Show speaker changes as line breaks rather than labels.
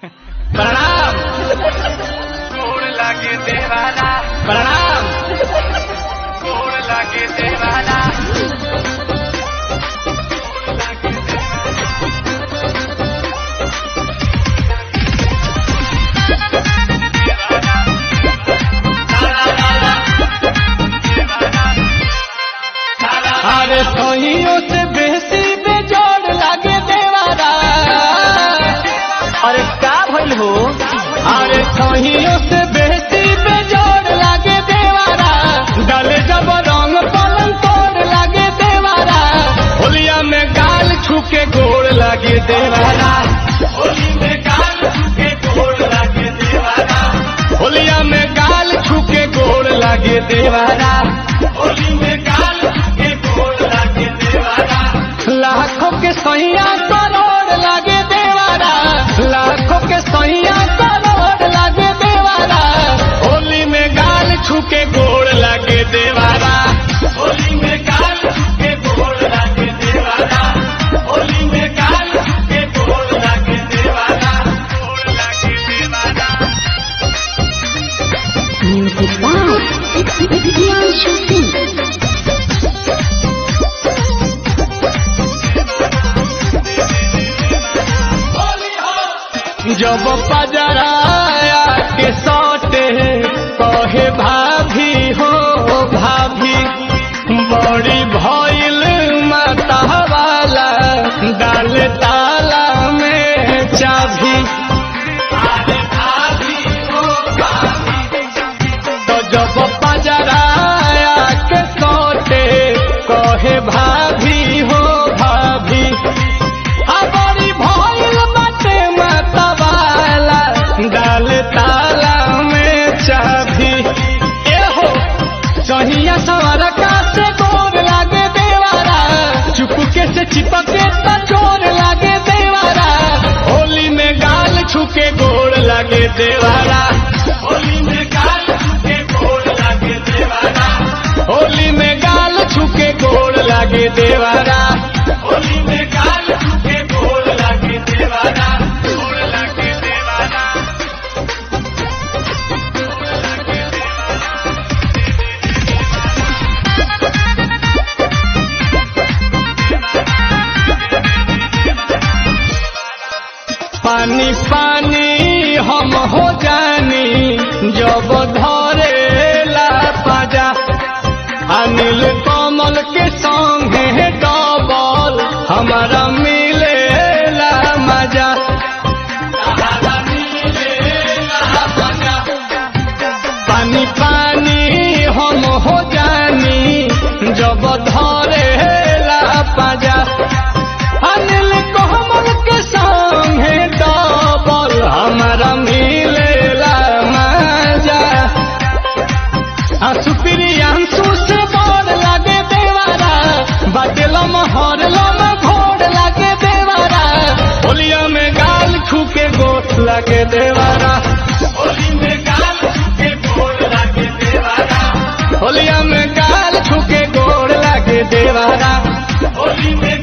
प्रणाम। गोड़ लागे देवाना प्रणाम। गोड़ लागे देवाना
अरे सोहियों से बेसी बेजोड़ लागे देवारा।
अरे का भइल हो?
अरे सोहियों से बेसी बेजोड़ लागे देवारा। डाले जब रंग पलंग तोड़ लागे देवारा। होलिया में गाल छूके गोड़ लागे देवारा।
होली में गाल छूके गोड़ लागे देवाना।
होलिया में गाल छूके गोड़ लागे देवारा।
होली में गाल छूके गोड़ लागे देवाना।
लाखों के सैया करोड़ लागे देवारा। लाखों के सैया करोड़ लागे देवारा। होली में गाल छूके गोड़ लागे देवारा।
होली में गाल छूके गोड़ लागे देवाना। होली में गाल छूके गोड़ लागे देवाना। गोड़ लागे देवाना।
Music by Priyanshu Singh.
जब पजराया के सौटे कहे भाभी हो भाभी। बड़ी भइल माता वाला डाल ताला में चाभी।
अरे भाभी हो भाभी।
तो जब पजराया के सौटे कहे भाभी हो भाभी। बड़ी भइल बाटे माता वाला डाल ताला में चाभी। एहो सहिया सवार का से गोर लागे देवारा। चुपके से चिपके तो चोर लागे देवारा। होली में गाल छूके गोड़ लागे देवारा।
होली में गाल छूके गोड़ लागे देवाना।
होली में गाल छूके गोड़ लागे देवारा।
होली में गाल छूके गोड़ लागे देवाना। गोड़ लागे देवाना।
पानी पानी हम हो जानी जब धरे ला पाजा। अनिल कमल के संगे डबल हमारा मिले ला मजा।
हमारा मिलेला मजा।
पानी पानी हम हो जानी जब धरे ला पाजा। अनिल कमल के संगे डबल हमारा मिले ला मजा। सुप्रियांशु से बड़ लागे देवारा। बदलम हरलम घोड़ लागे देवारा। होलिया में गाल छूके गोट लागे देवारा।
होली में गाल छूके गोड़ लागे देवाना।
होलिया में गाल छूके गोड़ लागे देवारा।
होली में